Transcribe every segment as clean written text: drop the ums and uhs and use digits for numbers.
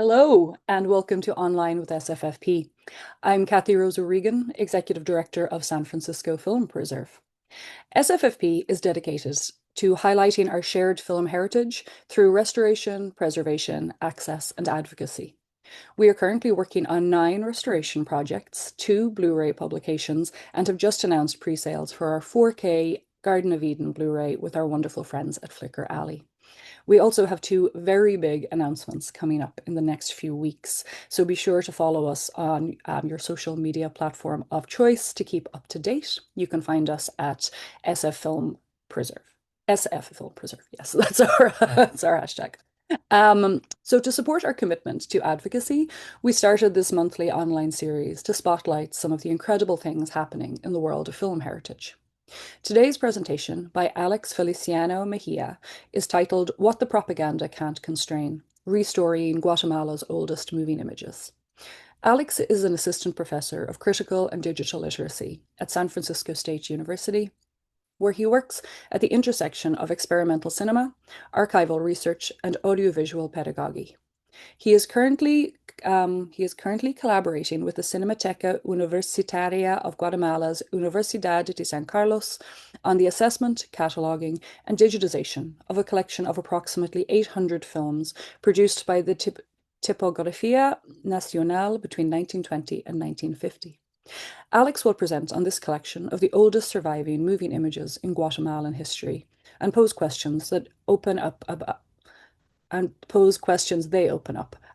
Hello, and welcome to Online with SFFP. I'm Kathy Rose O'Regan, Executive Director of San Francisco Film Preserve. SFFP is dedicated to highlighting our shared film heritage through restoration, preservation, access, and advocacy. We are currently working on 9 restoration projects, 2 Blu-ray publications, and have just announced pre-sales for our 4K Garden of Eden Blu-ray with our wonderful friends at Flickr Alley. We also have 2 very big announcements coming up in the next few weeks, so be sure to follow us on your social media platform of choice to keep up to date. You can find us at SF Film Preserve. SF Film Preserve, yes, that's our hashtag. So to support our commitment to advocacy, we started this monthly online series to spotlight some of the incredible things happening in the world of film heritage. Today's presentation by Alex Feliciano Mejía is titled What the Propaganda Can't Constrain, Restoring Guatemala's Oldest Moving Images. Alex is an assistant professor of critical and digital literacy at San Francisco State University, where he works at the intersection of experimental cinema, archival research, and audiovisual pedagogy. He is currently collaborating with the Cinemateca Universitaria of Guatemala's Universidad de San Carlos on the assessment, cataloging, and digitization of a collection of approximately 800 films produced by the Tipografía Nacional between 1920 and 1950. Alex will present on this collection of the oldest surviving moving images in Guatemalan history and pose questions they open up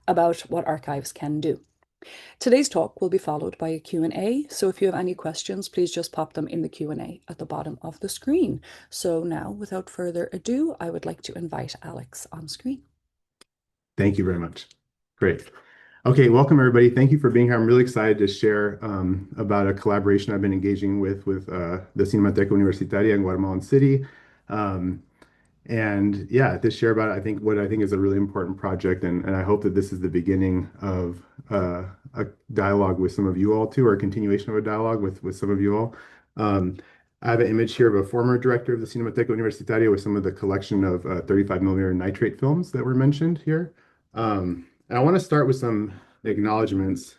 about what archives can do. Today's talk will be followed by a Q&A, so if you have any questions, please just pop them in the Q&A at the bottom of the screen. So now, without further ado, I would like to invite Alex on screen. Thank you very much. Great. Okay, welcome everybody. Thank you for being here. I'm really excited to share about a collaboration I've been engaging with the Cinemateca Universitaria in Guatemala City. And yeah, to share about what I think is a really important project, and I hope that this is the beginning of a dialogue with some of you all too, or a continuation of a dialogue with some of you all. I have an image here of a former director of the Cinemateca Universitaria with some of the collection of 35mm nitrate films that were mentioned here. And I want to start with some acknowledgments.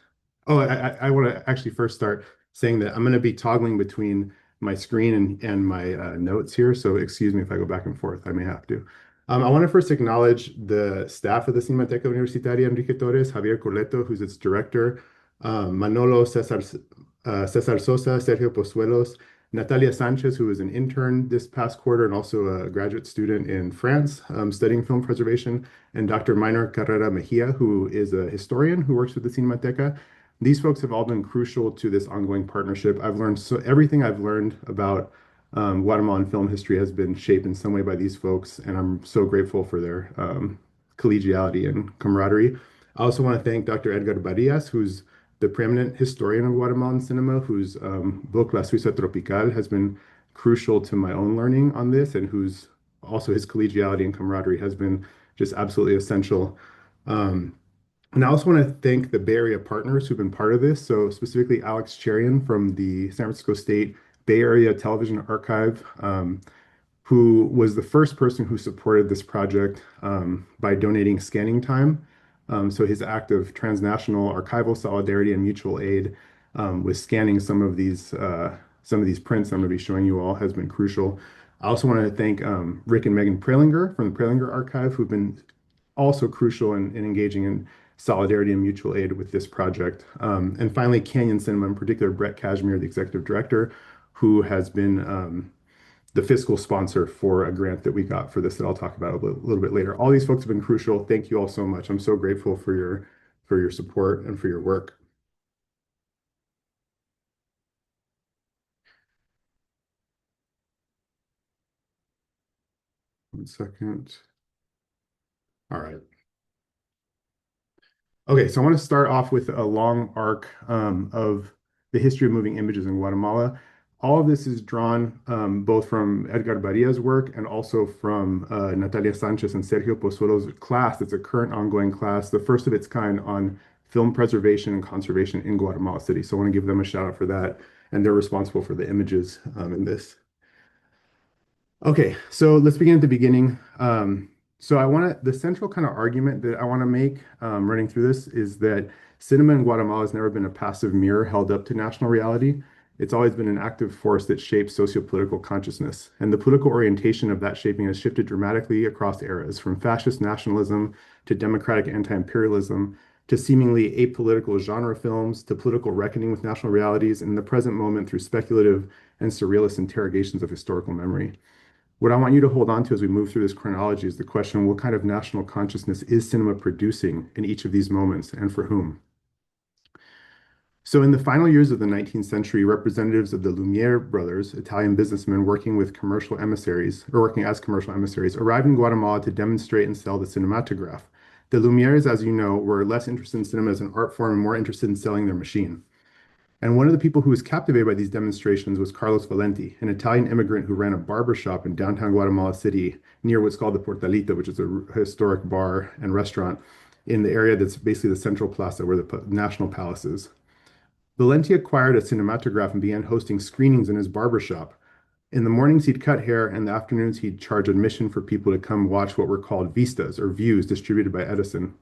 Oh, I want to actually first start saying that I'm going to be toggling between my screen and my notes here, so excuse me if I go back and forth. I may have to. I want to first acknowledge the staff of the Cinemateca Universitaria, Enrique Torres, Javier Corleto, who's its director, Manolo Cesar Sosa, Sergio Pozuelos, Natalia Sanchez, who was an intern this past quarter and also a graduate student in France studying film preservation, and Dr. Minor Carrera Mejia, who is a historian who works with the Cinemateca. These folks have all been crucial to this ongoing partnership. Everything I've learned about Guatemalan film history has been shaped in some way by these folks, and I'm so grateful for their collegiality and camaraderie. I also want to thank Dr. Edgar Barrias, who's the preeminent historian of Guatemalan cinema, whose book La Suiza Tropical has been crucial to my own learning on this, and whose also his collegiality and camaraderie has been just absolutely essential. And I also want to thank the Bay Area partners who've been part of this. So specifically Alex Cherian from the San Francisco State Bay Area Television Archive, who was the first person who supported this project by donating scanning time. So his act of transnational archival solidarity and mutual aid with scanning some of these prints I'm going to be showing you all has been crucial. I also want to thank Rick and Megan Prelinger from the Prelinger Archive, who've been also crucial in engaging in solidarity and mutual aid with this project. And finally, Canyon Cinema, in particular, Brett Cashmere, the executive director, who has been the fiscal sponsor for a grant that we got for this that I'll talk about a little bit later. All these folks have been crucial. Thank you all so much. I'm so grateful for your support and for your work. One second. All right. Okay, so I want to start off with a long arc of the history of moving images in Guatemala. All of this is drawn both from Edgar Barria's work and also from Natalia Sanchez and Sergio Pozuelo's class. It's a current ongoing class, the first of its kind on film preservation and conservation in Guatemala City. So I want to give them a shout out for that. And they're responsible for the images in this. Okay, so let's begin at the beginning. So the central kind of argument that I want to make running through this is that cinema in Guatemala has never been a passive mirror held up to national reality. It's always been an active force that shapes sociopolitical consciousness. And the political orientation of that shaping has shifted dramatically across eras, from fascist nationalism to democratic anti-imperialism to seemingly apolitical genre films to political reckoning with national realities, and in the present moment through speculative and surrealist interrogations of historical memory. What I want you to hold on to as we move through this chronology is the question, what kind of national consciousness is cinema producing in each of these moments and for whom? So in the final years of the 19th century, representatives of the Lumiere brothers, Italian businessmen working as commercial emissaries, arrived in Guatemala to demonstrate and sell the cinematograph. The Lumieres, as you know, were less interested in cinema as an art form and more interested in selling their machine. And one of the people who was captivated by these demonstrations was Carlos Valenti, an Italian immigrant who ran a barber shop in downtown Guatemala City near what's called the Portalito, which is a historic bar and restaurant in the area that's basically the central plaza where the National Palace is. Valenti acquired a cinematograph and began hosting screenings in his barber shop. In the mornings, he'd cut hair, and in the afternoons, he'd charge admission for people to come watch what were called vistas, or views, distributed by Edison.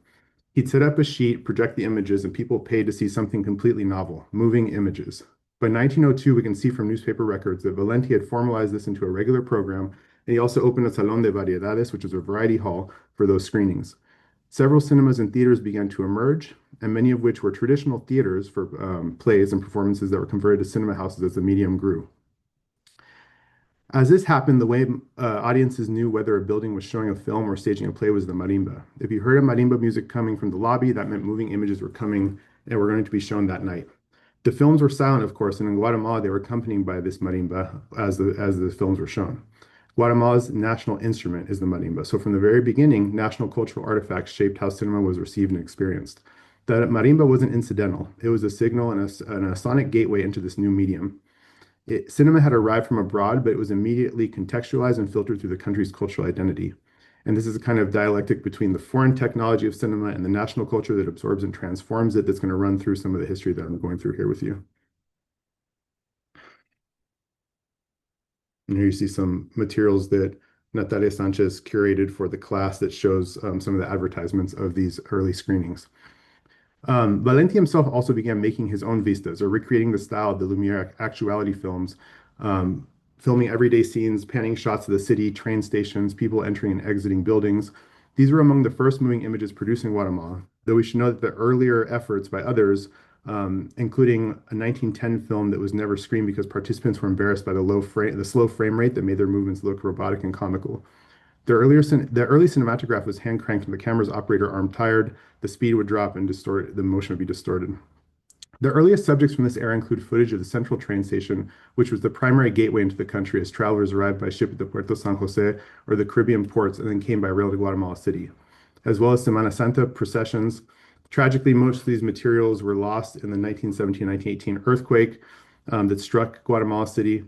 He'd set up a sheet, project the images, and people paid to see something completely novel, moving images. By 1902, we can see from newspaper records that Valenti had formalized this into a regular program, and he also opened a Salón de Variedades, which is a variety hall, for those screenings. Several cinemas and theaters began to emerge, and many of which were traditional theaters for plays and performances that were converted to cinema houses as the medium grew. As this happened, the way audiences knew whether a building was showing a film or staging a play was the marimba. If you heard a marimba music coming from the lobby, that meant moving images were coming and were going to be shown that night. The films were silent, of course, and in Guatemala, they were accompanied by this marimba as the films were shown. Guatemala's national instrument is the marimba. So from the very beginning, national cultural artifacts shaped how cinema was received and experienced. The marimba wasn't incidental. It was a signal and a sonic gateway into this new medium. Cinema had arrived from abroad, but it was immediately contextualized and filtered through the country's cultural identity. And this is a kind of dialectic between the foreign technology of cinema and the national culture that absorbs and transforms it that's going to run through some of the history that I'm going through here with you. And here you see some materials that Natalia Sanchez curated for the class that shows some of the advertisements of these early screenings. Valenti himself also began making his own vistas, or recreating the style of the Lumiere actuality films, filming everyday scenes, panning shots of the city, train stations, people entering and exiting buildings. These were among the first moving images produced in Guatemala, though we should note that the earlier efforts by others, including a 1910 film that was never screened because participants were embarrassed by the slow frame rate that made their movements look robotic and comical. The early cinematograph was hand cranked and the camera's operator arm tired, the speed would drop and the motion would be distorted. The earliest subjects from this era include footage of the central train station, which was the primary gateway into the country as travelers arrived by ship at the Puerto San Jose or the Caribbean ports and then came by rail to Guatemala City, as well as Semana Santa processions. Tragically, most of these materials were lost in the 1917-1918 earthquake that struck Guatemala City,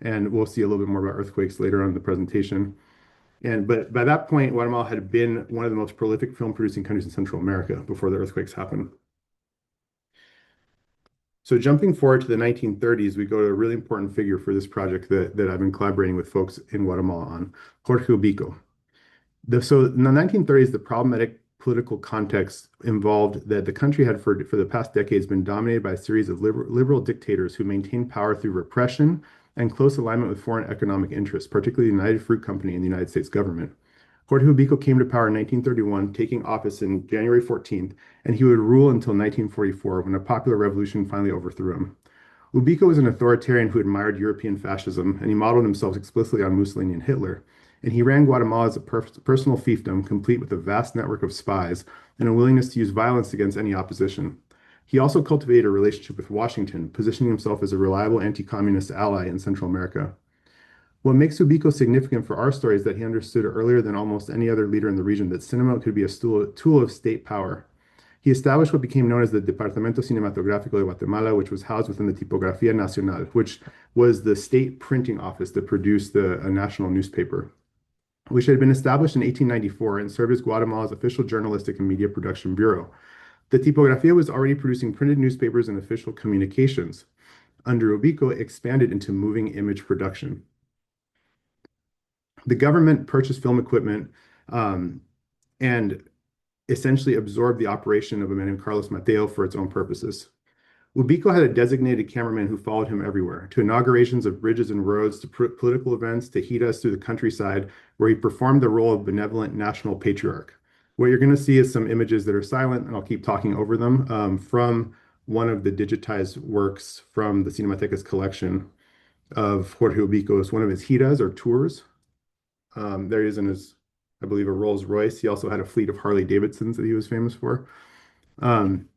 and we'll see a little bit more about earthquakes later on in the presentation. But by that point, Guatemala had been one of the most prolific film producing countries in Central America before the earthquakes happened. So jumping forward to the 1930s, we go to a really important figure for this project that I've been collaborating with folks in Guatemala on, Jorge Ubico. So in the 1930s, the problematic political context involved that the country had for the past decades been dominated by a series of liberal dictators who maintained power through repression and close alignment with foreign economic interests, particularly the United Fruit Company and the United States government. Jorge Ubico came to power in 1931, taking office in January 14th, and he would rule until 1944 when a popular revolution finally overthrew him. Ubico was an authoritarian who admired European fascism, and he modeled himself explicitly on Mussolini and Hitler. And he ran Guatemala as a personal fiefdom, complete with a vast network of spies and a willingness to use violence against any opposition. He also cultivated a relationship with Washington, positioning himself as a reliable anti-communist ally in Central America. What makes Ubico significant for our story is that he understood earlier than almost any other leader in the region that cinema could be a tool of state power. He established what became known as the Departamento Cinematográfico de Guatemala, which was housed within the Tipografía Nacional, which was the state printing office that produced a national newspaper, which had been established in 1894 and served as Guatemala's official journalistic and media production bureau. The Tipografía was already producing printed newspapers and official communications. Under Ubico, it expanded into moving image production. The government purchased film equipment um, and essentially absorbed the operation of a man named Carlos Mateo for its own purposes. Ubico had a designated cameraman who followed him everywhere, to inaugurations of bridges and roads, to political events, to hiras through the countryside, where he performed the role of benevolent national patriarch. What you're going to see is some images that are silent, and I'll keep talking over them, from one of the digitized works from the Cinemateca's collection of Jorge Ubico's, one of his hiras or tours. There he is in his, I believe, a Rolls Royce. He also had a fleet of Harley Davidsons that he was famous for. Um,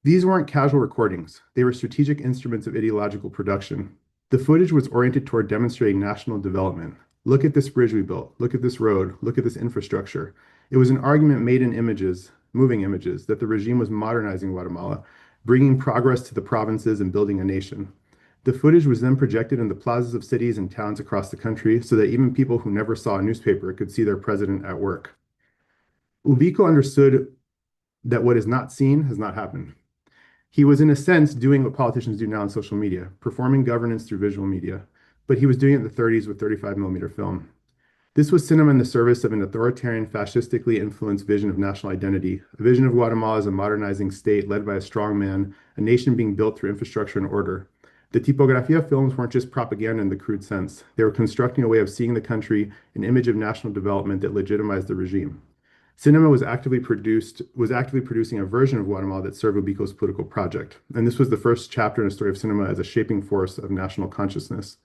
These weren't casual recordings. They were strategic instruments of ideological production. The footage was oriented toward demonstrating national development. Look at this bridge we built. Look at this road. Look at this infrastructure. It was an argument made in images, moving images, that the regime was modernizing Guatemala, bringing progress to the provinces and building a nation. The footage was then projected in the plazas of cities and towns across the country so that even people who never saw a newspaper could see their president at work. Ubico understood that what is not seen has not happened. He was, in a sense, doing what politicians do now on social media, performing governance through visual media, but he was doing it in the 30s with 35 millimeter film. This was cinema in the service of an authoritarian, fascistically influenced vision of national identity, a vision of Guatemala as a modernizing state led by a strong man, a nation being built through infrastructure and order. The Tipografía films weren't just propaganda in the crude sense. They were constructing a way of seeing the country, an image of national development that legitimized the regime. Cinema was actively producing a version of Guatemala that served Ubico's political project. And this was the first chapter in the story of cinema as a shaping force of national consciousness.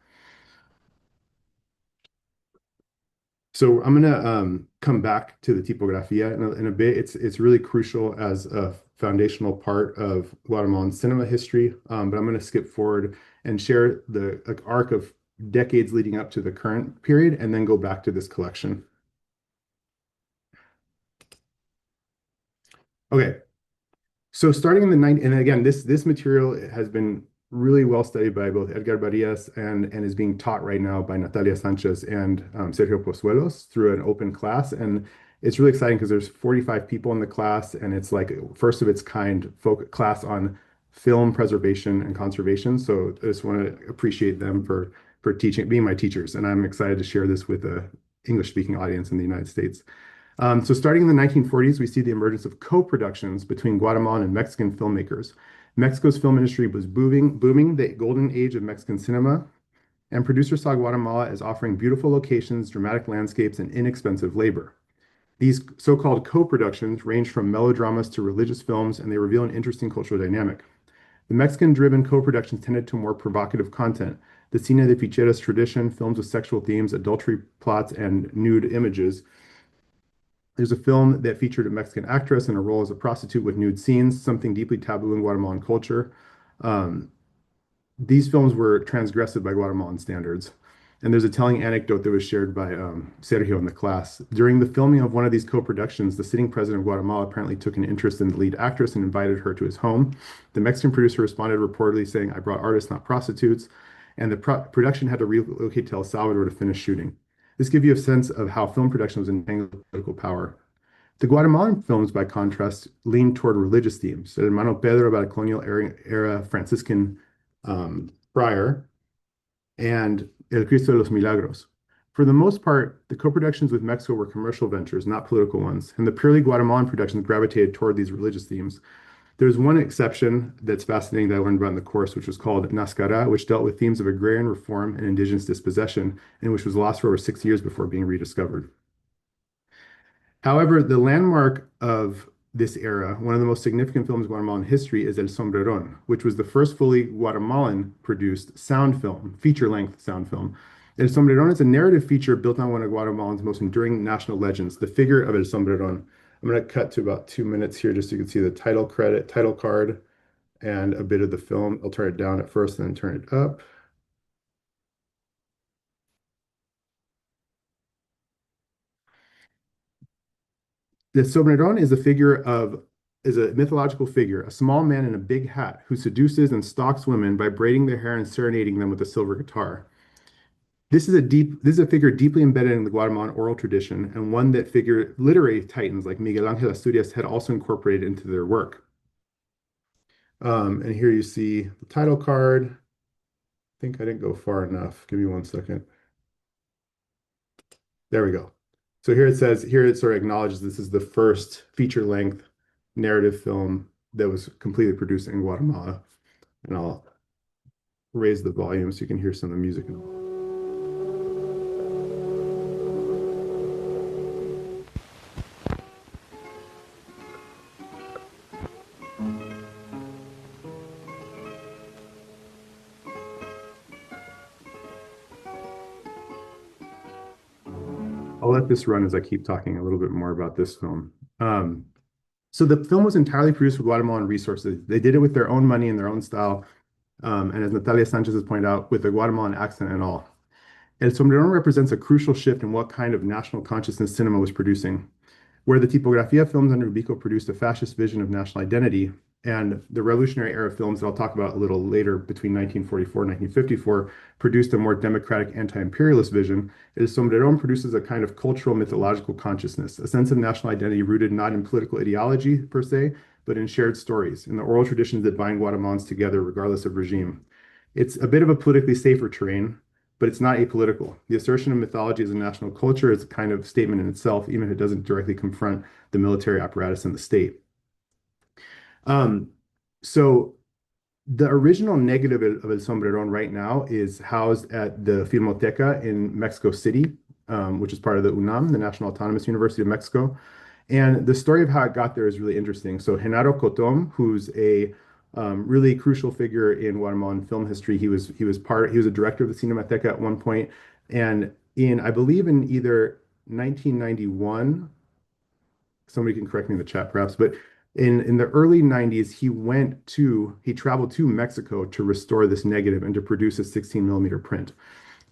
So I'm going to come back to the Tipografía in a bit. It's really crucial as a foundational part of Guatemalan cinema history, but I'm going to skip forward and share the arc of decades leading up to the current period and then go back to this collection. Okay, so starting in the 90s, and again, this material has been really well studied by both Edgar Barrias and is being taught right now by Natalia Sanchez and Sergio Pozuelos through an open class. And it's really exciting because there's 45 people in the class, and it's like first of its kind class on film preservation and conservation. So I just want to appreciate them for teaching, being my teachers, and I'm excited to share this with a English-speaking audience in the United States. So starting in the 1940s, we see the emergence of co-productions between Guatemalan and Mexican filmmakers. Mexico's film industry was booming the golden age of Mexican cinema, and producers saw Guatemala as offering beautiful locations, dramatic landscapes, and inexpensive labor. These so-called co-productions range from melodramas to religious films, and they reveal an interesting cultural dynamic. The Mexican-driven co-productions tended to more provocative content. The cine de ficheras tradition, films with sexual themes, adultery plots, and nude images. There's a film that featured a Mexican actress in a role as a prostitute with nude scenes, something deeply taboo in Guatemalan culture. Um, these films were transgressive by Guatemalan standards. And there's a telling anecdote that was shared by Sergio in the class. During the filming of one of these co-productions, the sitting president of Guatemala apparently took an interest in the lead actress and invited her to his home. The Mexican producer responded reportedly saying, "I brought artists, not prostitutes." And the production had to relocate to El Salvador to finish shooting. This gives you a sense of how film production was entangled with political power. The Guatemalan films, by contrast, leaned toward religious themes. El Hermano Pedro about a colonial era Franciscan friar, and El Cristo de los Milagros. For the most part, the co-productions with Mexico were commercial ventures, not political ones, and the purely Guatemalan productions gravitated toward these religious themes. There's one exception that's fascinating that I learned about in the course, which was called Nascara, which dealt with themes of agrarian reform and indigenous dispossession, and which was lost for over 6 years before being rediscovered. However, the landmark of this era, one of the most significant films in Guatemalan history, is El Sombreron, which was the first fully Guatemalan-produced sound film, feature-length sound film. El Sombreron is a narrative feature built on one of Guatemalan's most enduring national legends, the figure of El Sombreron. I'm going to cut to about 2 minutes here just so you can see the title card, and a bit of the film. I'll turn it down at first and then turn it up. The Sobreron is a mythological figure, a small man in a big hat who seduces and stalks women by braiding their hair and serenading them with a silver guitar. This is a figure deeply embedded in the Guatemalan oral tradition, and one that literary titans like Miguel Ángel Asturias had also incorporated into their work. And here you see the title card. I think I didn't go far enough. Give me 1 second. There we go. So here it says, here it sort of acknowledges this is the first feature-length narrative film that was completely produced in Guatemala. And I'll raise the volume so you can hear some of the music. I'll let this run as I keep talking a little bit more about this film. So the film was entirely produced with Guatemalan resources. They did it with their own money and their own style. And as Natalia Sanchez has pointed out, with a Guatemalan accent and all. El Sombrerón represents a crucial shift in what kind of national consciousness cinema was producing. Where the Tipografía films under Ubico produced a fascist vision of national identity, and the Revolutionary Era films that I'll talk about a little later between 1944 and 1954 produced a more democratic anti-imperialist vision, El Sombrerón produces a kind of cultural mythological consciousness, a sense of national identity rooted not in political ideology per se, but in shared stories, in the oral traditions that bind Guatemalans together regardless of regime. It's a bit of a politically safer terrain, but it's not apolitical. The assertion of mythology as a national culture is a kind of statement in itself, even if it doesn't directly confront the military apparatus and the state. So the original negative of El Sombrerón right now is housed at the Filmoteca in Mexico City, which is part of the UNAM, the National Autonomous University of Mexico. And the story of how it got there is really interesting. So Genaro Cotom, who's a really crucial figure in Guatemalan film history, he was a director of the Cinemateca at one point, and I believe in either 1991, somebody can correct me in the chat perhaps, but in the early 90s, he traveled to Mexico to restore this negative and to produce a 16 millimeter print.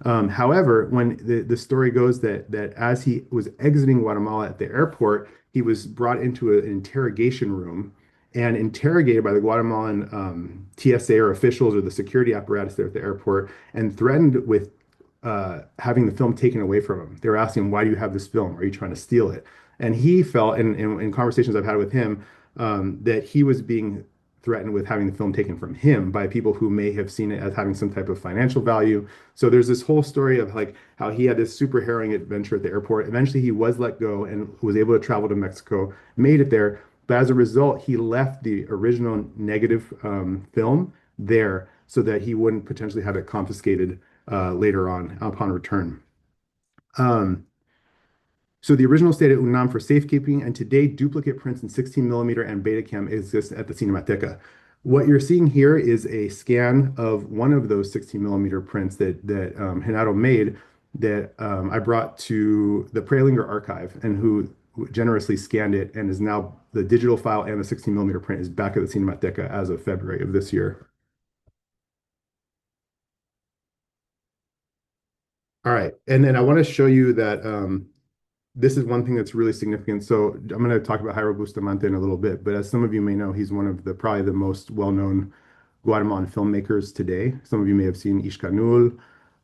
However, when the story goes that as he was exiting Guatemala at the airport, he was brought into an interrogation room and interrogated by the Guatemalan TSA or officials or the security apparatus there at the airport and threatened with having the film taken away from him. They were asking him, "Why do you have this film? Are you trying to steal it?" And he felt, in conversations I've had with him, that he was being threatened with having the film taken from him by people who may have seen it as having some type of financial value. So there's this whole story of like how he had this super harrowing adventure at the airport. Eventually, he was let go and was able to travel to Mexico, made it there. But as a result, he left the original negative film there so that he wouldn't potentially have it confiscated later on upon return. So the original stayed at UNAM for safekeeping, and today duplicate prints in 16 millimeter and Betacam exist at the Cinemateca. What you're seeing here is a scan of one of those 16 millimeter prints that Genaro made that I brought to the Prelinger archive and who generously scanned it and is now the digital file and the 16 millimeter print is back at the Cinemateca as of February of this year. All right, and then I want to show you that this is one thing that's really significant. So I'm going to talk about Jairo Bustamante in a little bit, but as some of you may know, he's one of the probably the most well-known Guatemalan filmmakers today. Some of you may have seen Ishkanul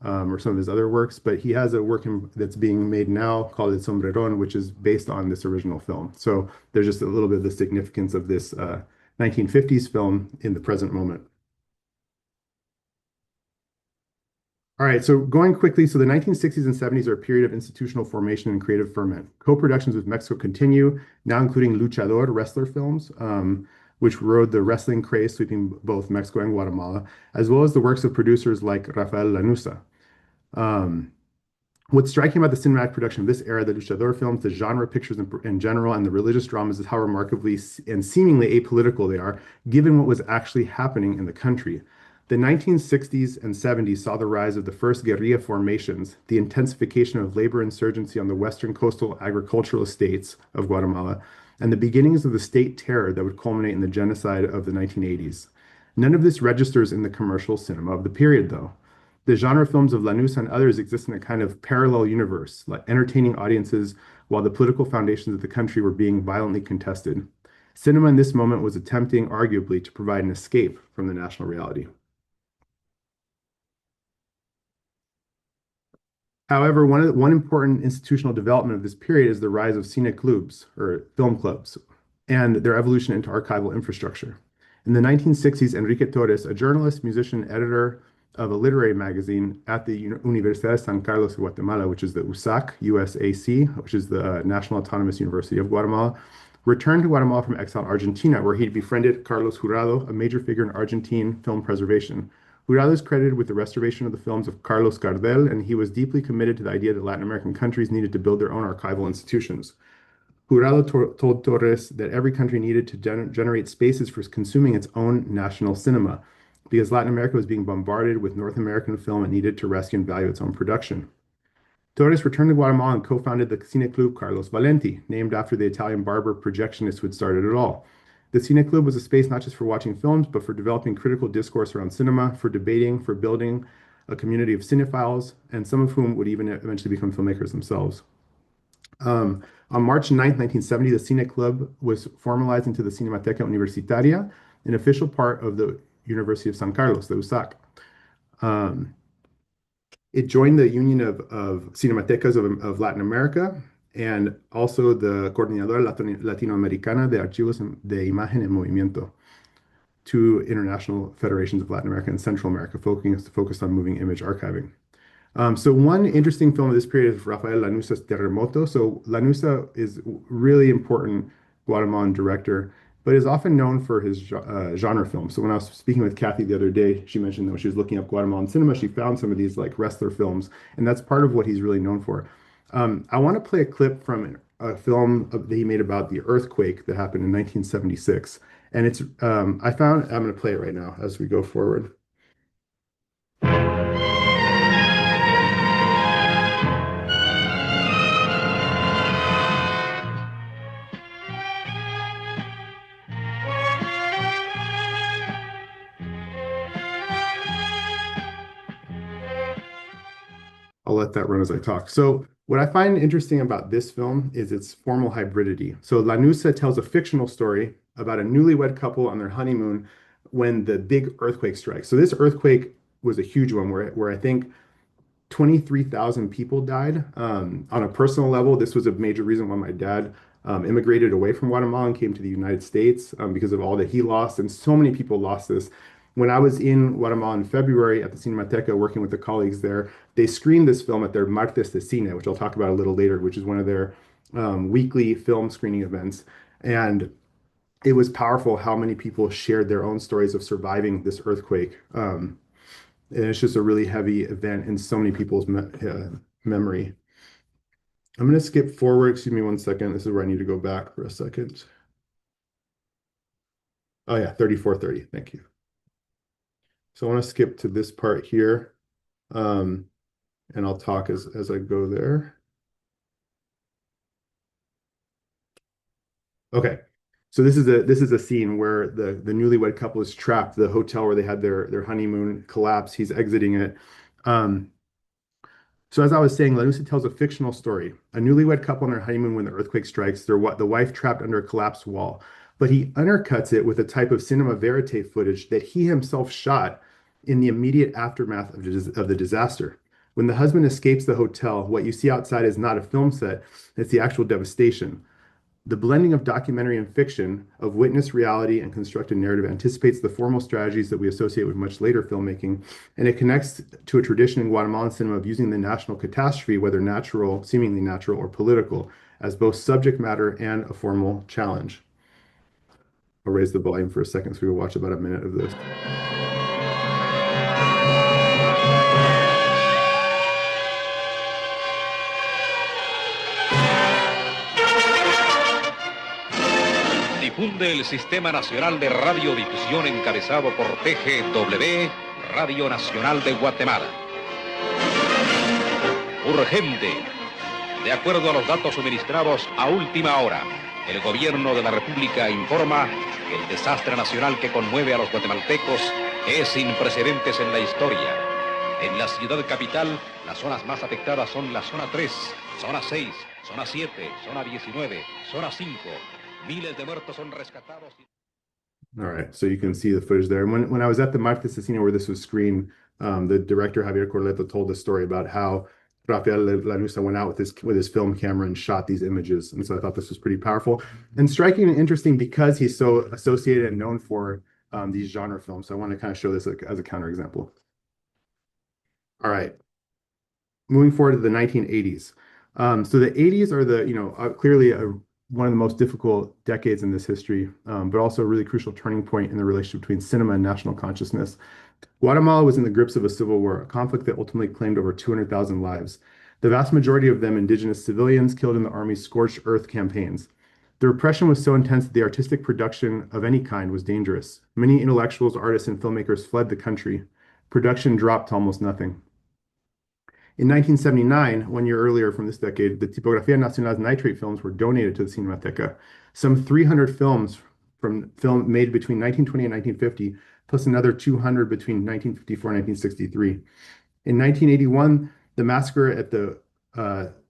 or some of his other works, but he has a work that's being made now called El Sombrerón, which is based on this original film. So there's just a little bit of the significance of this 1950s film in the present moment. All right, so going quickly, so the 1960s and 70s are a period of institutional formation and creative ferment. Co-productions with Mexico continue, now including Luchador wrestler films, which rode the wrestling craze sweeping both Mexico and Guatemala, as well as the works of producers like Rafael Lanuza. What's striking about the cinematic production of this era, the Luchador films, the genre pictures in general, and the religious dramas is how remarkably and seemingly apolitical they are, given what was actually happening in the country. The 1960s and 70s saw the rise of the first guerrilla formations, the intensification of labor insurgency on the western coastal agricultural estates of Guatemala, and the beginnings of the state terror that would culminate in the genocide of the 1980s. None of this registers in the commercial cinema of the period, though. The genre films of Lanús and others exist in a kind of parallel universe, like entertaining audiences while the political foundations of the country were being violently contested. Cinema in this moment was attempting, arguably, to provide an escape from the national reality. However, one important institutional development of this period is the rise of cineclubs, or film clubs, and their evolution into archival infrastructure. In the 1960s, Enrique Torres, a journalist, musician, editor, of a literary magazine at the Universidad de San Carlos, Guatemala, which is the USAC, USAC, which is the National Autonomous University of Guatemala, returned to Guatemala from exile in Argentina, where he befriended Carlos Jurado, a major figure in Argentine film preservation. Jurado is credited with the restoration of the films of Carlos Gardel, and he was deeply committed to the idea that Latin American countries needed to build their own archival institutions. Jurado told Torres that every country needed to generate spaces for consuming its own national cinema, because Latin America was being bombarded with North American film and needed to rescue and value its own production. Torres returned to Guatemala and co-founded the Cine Club Carlos Valenti, named after the Italian barber projectionist who had started it all. The Cine Club was a space not just for watching films, but for developing critical discourse around cinema, for debating, for building a community of cinephiles, and some of whom would even eventually become filmmakers themselves. On March 9th, 1970, the Cine Club was formalized into the Cinemateca Universitaria, an official part of the University of San Carlos, the USAC. It joined the Union of Cinematecas of Latin America and also the Coordinadora Latinoamericana de Archivos de Imagen en Movimiento, two international federations of Latin America and Central America focused on moving image archiving. So one interesting film of this period is Rafael Lanuza's Terremoto. So Lanuza is really important Guatemalan director, but is often known for his genre films. So when I was speaking with Kathy the other day, she mentioned that when she was looking up Guatemalan cinema, she found some of these like wrestler films, and that's part of what he's really known for. I want to play a clip from a film that he made about the earthquake that happened in 1976. And it's, I'm going to play it right now as we go forward. I'll let that run as I talk. So what I find interesting about this film is its formal hybridity. So Lanuza tells a fictional story about a newlywed couple on their honeymoon when the big earthquake strikes. So this earthquake was a huge one where I think 23,000 people died. On a personal level, this was a major reason why my dad immigrated away from Guatemala and came to the United States because of all that he lost. And so many people lost this. When I was in Guatemala in February at the Cinemateca working with the colleagues there, they screened this film at their Martes de Cine, which I'll talk about a little later, which is one of their weekly film screening events. And it was powerful how many people shared their own stories of surviving this earthquake. And it's just a really heavy event in so many people's memory. I'm going to skip forward. Excuse me one second. This is where I need to go back for a second. Oh yeah, 3430. Thank you. So I want to skip to this part here, and I'll talk as I go there. Okay, so this is a scene where the newlywed couple is trapped. The hotel where they had their honeymoon collapse. He's exiting it. So as I was saying, Lanuza tells a fictional story. A newlywed couple on their honeymoon when the earthquake strikes. The wife trapped under a collapsed wall. But he undercuts it with a type of cinema verite footage that he himself shot in the immediate aftermath of the disaster. When the husband escapes the hotel, what you see outside is not a film set, it's the actual devastation. The blending of documentary and fiction, of witness reality and constructed narrative anticipates the formal strategies that we associate with much later filmmaking, and it connects to a tradition in Guatemalan cinema of using the national catastrophe, whether natural, seemingly natural, or political, as both subject matter and a formal challenge. I'll raise the volume for a second so we will watch about a minute of this. Difunde el Sistema Nacional de Radiodifusión encabezado por TGW, Radio Nacional de Guatemala. Urgente. De acuerdo a los datos suministrados a última hora, el gobierno de la República informa que el desastre nacional que conmueve a los guatemaltecos es sin precedentes en la historia. En la ciudad capital, las zonas más afectadas son la zona 3, zona 6, zona 7, zona 19, zona 5. Miles de muertos son rescatados. All right, so you can see the footage there. And when I was at the Martes de Cine where this was screened, the director Javier Corleto told the story about how Rafael Lanuza went out with his film camera and shot these images. And so I thought this was pretty powerful and striking and interesting because he's so associated and known for these genre films. So I want to kind of show this as a counterexample. All right. Moving forward to the 1980s. So the 80s are clearly one of the most difficult decades in this history, but also a really crucial turning point in the relationship between cinema and national consciousness. Guatemala was in the grips of a civil war, a conflict that ultimately claimed over 200,000 lives. The vast majority of them indigenous civilians killed in the Army's scorched earth campaigns. The repression was so intense that the artistic production of any kind was dangerous. Many intellectuals, artists, and filmmakers fled the country. Production dropped to almost nothing. In 1979, 1 year earlier from this decade, the Tipografía Nacional's nitrate films were donated to the Cinemateca. Some 300 films from film made between 1920 and 1950, plus another 200 between 1954 and 1963. In 1981, the massacre at the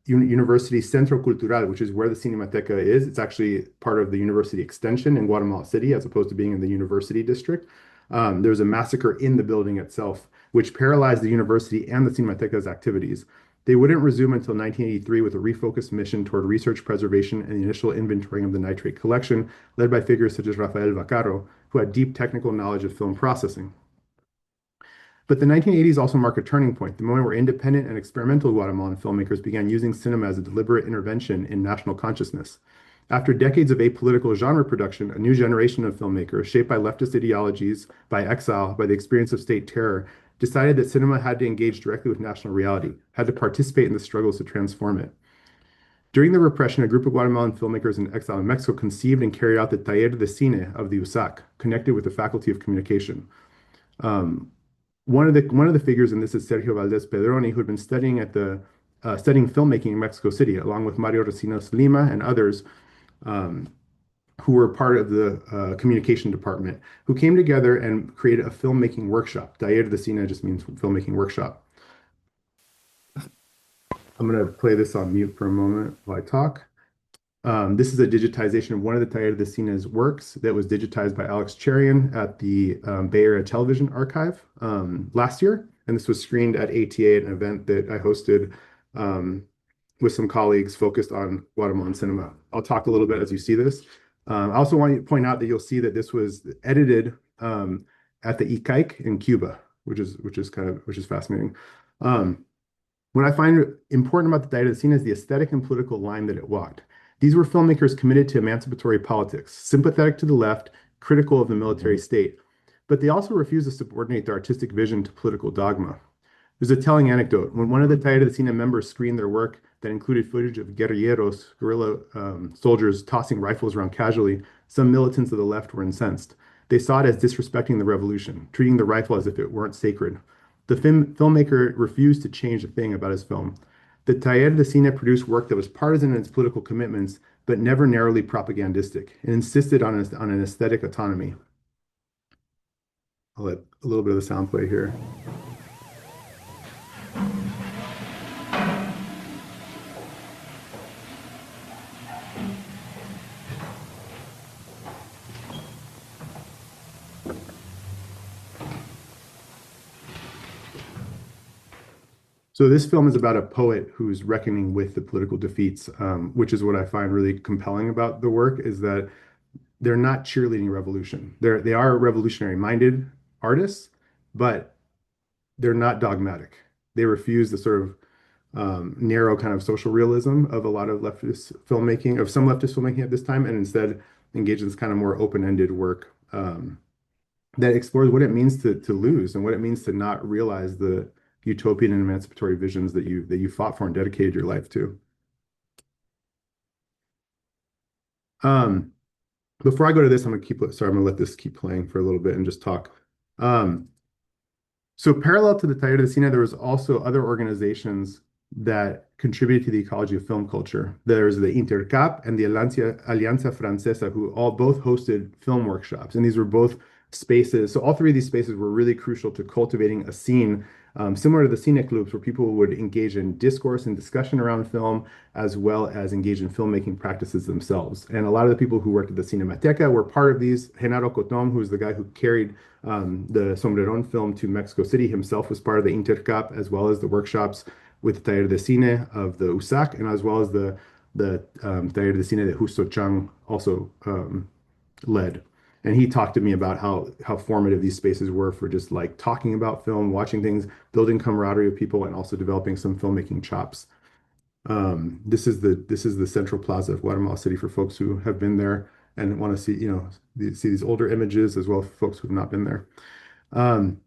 University Centro Cultural, which is where the Cinemateca is, it's actually part of the university extension in Guatemala City, as opposed to being in the university district. There was a massacre in the building itself, which paralyzed the university and the Cinemateca's activities. They wouldn't resume until 1983 with a refocused mission toward research preservation and the initial inventorying of the nitrate collection, led by figures such as Rafael Vaccaro, who had deep technical knowledge of film processing. But the 1980s also mark a turning point, the moment where independent and experimental Guatemalan filmmakers began using cinema as a deliberate intervention in national consciousness. After decades of apolitical genre production, a new generation of filmmakers, shaped by leftist ideologies, by exile, by the experience of state terror, decided that cinema had to engage directly with national reality, had to participate in the struggles to transform it. During the repression, a group of Guatemalan filmmakers in exile in Mexico conceived and carried out the Taller de Cine of the USAC, connected with the Faculty of Communication. One of the figures in this is Sergio Valdez Pedroni, who had been studying filmmaking in Mexico City, along with Mario Recinos Lima and others who were part of the communication department, who came together and created a filmmaking workshop. Taller de Cine just means filmmaking workshop. I'm going to play this on mute for a moment while I talk. This is a digitization of one of the Taller de Cine's works that was digitized by Alex Cherian at the Bay Area Television Archive last year. And this was screened at ATA, an event that I hosted with some colleagues focused on Guatemalan cinema. I'll talk a little bit as you see this. I also want to point out that you'll see that this was edited at the ICAIC in Cuba, which is fascinating. What I find important about the Taller de Cine is the aesthetic and political line that it walked. These were filmmakers committed to emancipatory politics, sympathetic to the left, critical of the military state, but they also refused to subordinate their artistic vision to political dogma. There's a telling anecdote. When one of the Taller de Cine members screened their work that included footage of guerrilleros, guerrilla soldiers tossing rifles around casually, some militants of the left were incensed. They saw it as disrespecting the revolution, treating the rifle as if it weren't sacred. The filmmaker refused to change a thing about his film. The Taller de Cine produced work that was partisan in its political commitments, but never narrowly propagandistic, and insisted on an aesthetic autonomy. I'll let a little bit of the sound play here. So this film is about a poet who's reckoning with the political defeats, which is what I find really compelling about the work, is that they're not cheerleading revolution. They are revolutionary-minded artists, but they're not dogmatic. They refuse the sort of narrow kind of social realism of a lot of leftist filmmaking, of some leftist filmmaking at this time, and instead engage in this kind of more open-ended work that explores what it means to lose and what it means to not realize the utopian and emancipatory visions that you fought for and dedicated your life to. Before I go to this, I'm gonna let this keep playing for a little bit and just talk. So parallel to the Taller de Cine, there was also other organizations that contributed to the ecology of film culture. There's the Intercap and the Alianza Francesa, who both hosted film workshops, and these were both spaces. So all three of these spaces were really crucial to cultivating a scene similar to the cine clubs, where people would engage in discourse and discussion around film, as well as engage in filmmaking practices themselves. And a lot of the people who worked at the Cinemateca were part of these. Genaro Cotom, who's the guy who carried the Sombreron film to Mexico City, himself was part of the Intercap, as well as the workshops with Taller de Cine of the USAC, and as well as the Taller de Cine that Justo Chang also led. And he talked to me about how formative these spaces were for just like talking about film, watching things, building camaraderie with people, and also developing some filmmaking chops. This is the Central Plaza of Guatemala City for folks who have been there and want to see, see these older images as well as folks who have not been there. Um,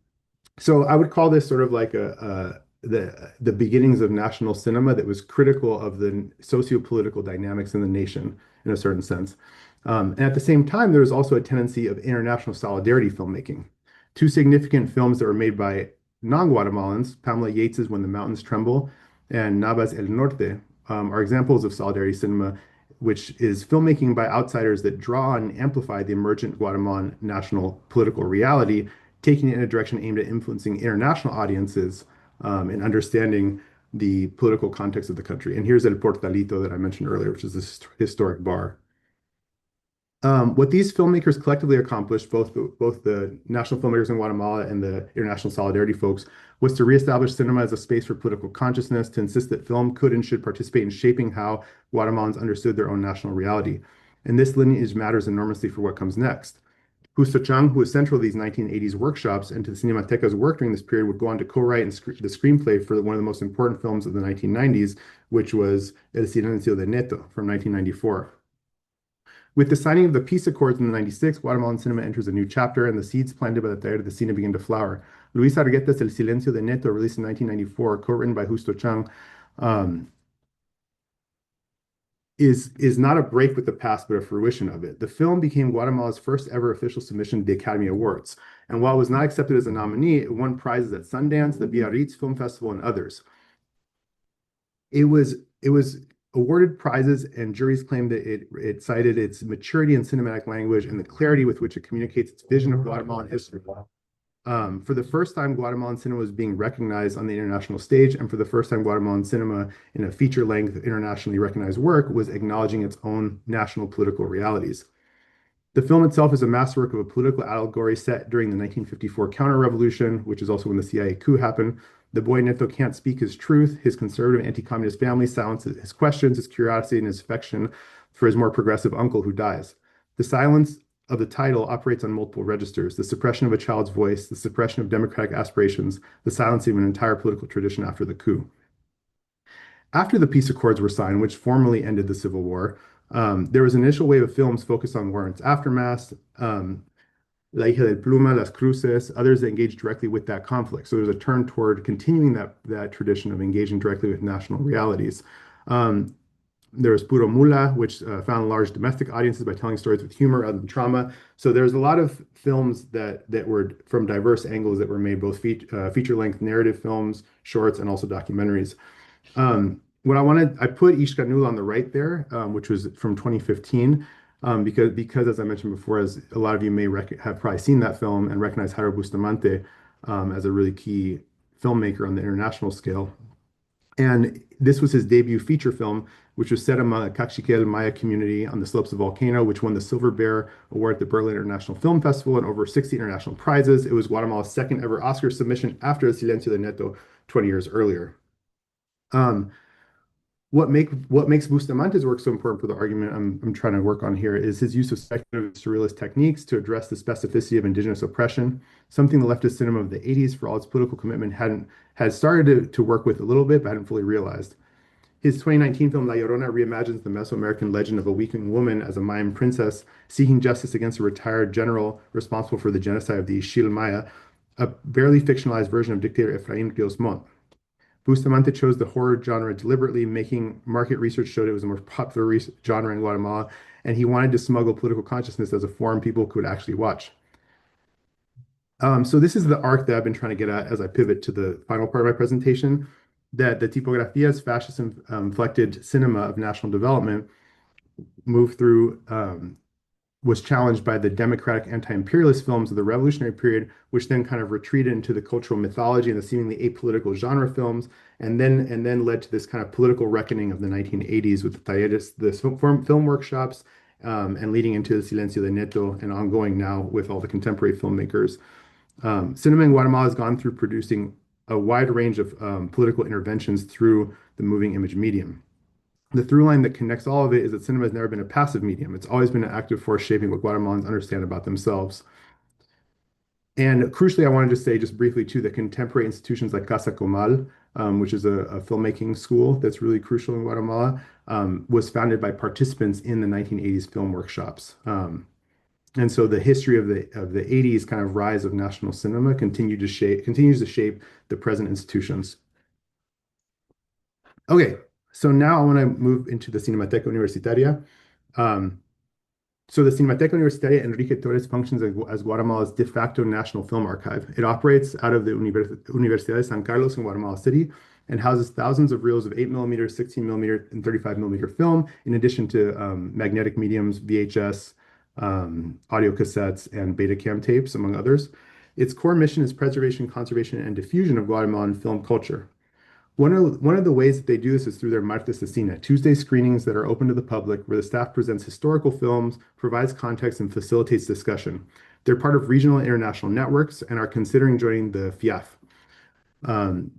so I would call this sort of like the beginnings of national cinema that was critical of the socio-political dynamics in the nation in a certain sense. And at the same time, there was also a tendency of international solidarity filmmaking. Two significant films that were made by non-Guatemalans, Pamela Yates's When the Mountains Tremble and Navas El Norte, are examples of solidarity cinema, which is filmmaking by outsiders that draw and amplify the emergent Guatemalan national political reality, taking it in a direction aimed at influencing international audiences and understanding the political context of the country. And here's El Portalito that I mentioned earlier, which is this historic bar. What these filmmakers collectively accomplished, both the national filmmakers in Guatemala and the international solidarity folks, was to reestablish cinema as a space for political consciousness, to insist that film could and should participate in shaping how Guatemalans understood their own national reality. And this lineage matters enormously for what comes next. Justo Chang, who was central to these 1980s workshops and to the Cinemateca's work during this period, would go on to co-write the screenplay for one of the most important films of the 1990s, which was El Silencio de Neto from 1994. With the signing of the peace accords in the 96, Guatemalan cinema enters a new chapter, and the seeds planted by the Taller de Cine begin to flower. Luis Argueta's El Silencio de Neto, released in 1994, co-written by Justo Chang, is not a break with the past, but a fruition of it. The film became Guatemala's first ever official submission to the Academy Awards. And while it was not accepted as a nominee, it won prizes at Sundance, the Biarritz Film Festival, and others. It was awarded prizes, and juries claimed that it cited its maturity in cinematic language and the clarity with which it communicates its vision of Guatemalan history. For the first time, Guatemalan cinema was being recognized on the international stage, and for the first time, Guatemalan cinema, in a feature-length, internationally recognized work, was acknowledging its own national political realities. The film itself is a masterwork of a political allegory set during the 1954 counter-revolution, which is also when the CIA coup happened. The boy Neto can't speak his truth. His conservative anti-communist family silences his questions, his curiosity, and his affection for his more progressive uncle who dies. The silence of the title operates on multiple registers: the suppression of a child's voice, the suppression of democratic aspirations, the silencing of an entire political tradition after the coup. After the peace accords were signed, which formally ended the Civil War, there was an initial wave of films focused on war and its aftermath. La Hija del Pluma, Las Cruces, others that engaged directly with that conflict. So there's a turn toward continuing that tradition of engaging directly with national realities. There was Puro Mula, which found large domestic audiences by telling stories with humor rather than trauma. So there's a lot of films that were from diverse angles that were made, both feature-length narrative films, shorts, and also documentaries. I put Ishkanul on the right there, which was from 2015. Because as I mentioned before, as a lot of you may have probably seen that film and recognize Jairo Bustamante as a really key filmmaker on the international scale. And this was his debut feature film, which was set among a Cachiquel Maya community on the slopes of a volcano, which won the Silver Bear Award at the Berlin International Film Festival and over 60 international prizes. It was Guatemala's second ever Oscar submission after El Silencio de Neto 20 years earlier. What makes Bustamante's work so important for the argument I'm trying to work on here is his use of speculative surrealist techniques to address the specificity of indigenous oppression, something the leftist cinema of the 80s, for all its political commitment, had started to work with a little bit, but hadn't fully realized. His 2019 film La Llorona reimagines the Mesoamerican legend of a weeping woman as a Mayan princess seeking justice against a retired general responsible for the genocide of the Ixil Maya, a barely fictionalized version of dictator Efraín Ríos Montt. Bustamante chose the horror genre deliberately, making market research showed it was the most popular genre in Guatemala, and he wanted to smuggle political consciousness as a form people could actually watch. So this is the arc that I've been trying to get at as I pivot to the final part of my presentation, that the Tipografia's fascist inflected cinema of national development moved through was challenged by the democratic anti-imperialist films of the revolutionary period, which then kind of retreated into the cultural mythology and the seemingly apolitical genre films, and then led to this kind of political reckoning of the 1980s with the film workshops, and leading into the Silencio de Neto, and ongoing now with all the contemporary filmmakers. Cinema in Guatemala has gone through producing a wide range of political interventions through the moving image medium. The through line that connects all of it is that cinema has never been a passive medium. It's always been an active force shaping what Guatemalans understand about themselves. And crucially, I wanted to say just briefly too that contemporary institutions like Casa Comal, which is a filmmaking school that's really crucial in Guatemala, was founded by participants in the 1980s film workshops. And so the history of the 80s kind of rise of national cinema continues to shape the present institutions. Okay, so now I want to move into the Cinemateca Universitaria. So the Cinemateca Universitaria Enrique Torres functions as Guatemala's de facto national film archive. It operates out of the Universidad de San Carlos in Guatemala City and houses thousands of reels of 8mm, 16mm, and 35mm film, in addition to magnetic mediums, VHS, audio cassettes, and Betacam tapes, among others. Its core mission is preservation, conservation, and diffusion of Guatemalan film culture. One of the ways that they do this is through their Martes de Cine, Tuesday screenings that are open to the public, where the staff presents historical films, provides context, and facilitates discussion. They're part of regional and international networks and are considering joining the FIAF.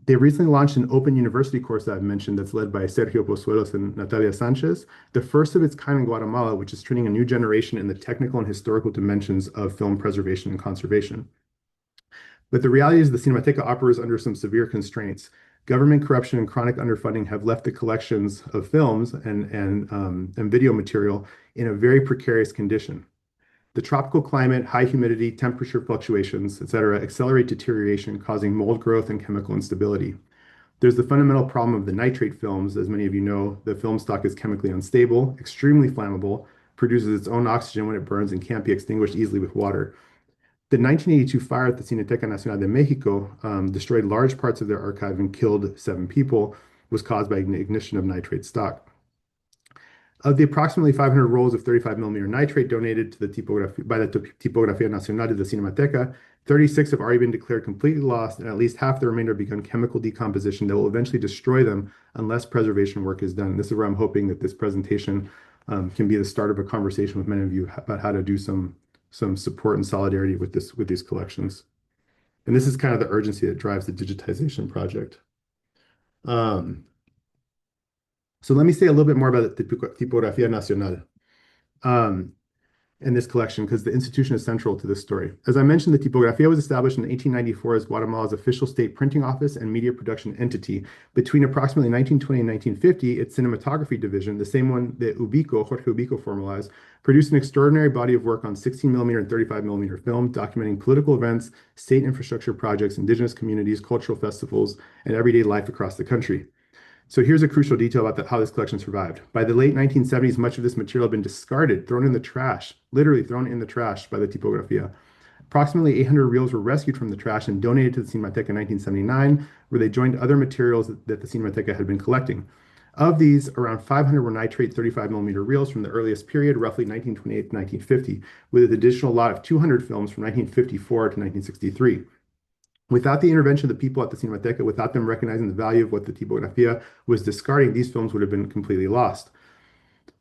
They recently launched an open university course that I've mentioned that's led by Sergio Pozuelos and Natalia Sanchez, the first of its kind in Guatemala, which is training a new generation in the technical and historical dimensions of film preservation and conservation. But the reality is the Cinemateca operates under some severe constraints. Government corruption and chronic underfunding have left the collections of films and video material in a very precarious condition. The tropical climate, high humidity, temperature fluctuations, etc., accelerate deterioration, causing mold growth and chemical instability. There's the fundamental problem of the nitrate films. As many of you know, the film stock is chemically unstable, extremely flammable, produces its own oxygen when it burns, and can't be extinguished easily with water. The 1982 fire at the Cinemateca Nacional de Mexico destroyed large parts of their archive and killed 7 people, was caused by ignition of nitrate stock. Of the approximately 500 rolls of 35mm nitrate donated to the Tipografía Nacional de la Cinemateca, 36 have already been declared completely lost, and at least half the remainder have begun chemical decomposition that will eventually destroy them unless preservation work is done. And this is where I'm hoping that this presentation can be the start of a conversation with many of you about how to do some support and solidarity with these collections. And this is kind of the urgency that drives the digitization project. So let me say a little bit more about the Tipografía Nacional and this collection, because the institution is central to this story. As I mentioned, the Tipografía was established in 1894 as Guatemala's official state printing office and media production entity. Between approximately 1920 and 1950, its cinematography division, the same one that Jorge Ubico formalized, produced an extraordinary body of work on 16mm and 35mm film, documenting political events, state infrastructure projects, indigenous communities, cultural festivals, and everyday life across the country. So here's a crucial detail about how this collection survived. By the late 1970s, much of this material had been discarded, thrown in the trash, literally thrown in the trash by the Tipografía. Approximately 800 reels were rescued from the trash and donated to the Cinemateca in 1979, where they joined other materials that the Cinemateca had been collecting. Of these, around 500 were nitrate 35mm reels from the earliest period, roughly 1928 to 1950, with an additional lot of 200 films from 1954 to 1963. Without the intervention of the people at the Cinemateca, without them recognizing the value of what the Tipografía was discarding, these films would have been completely lost.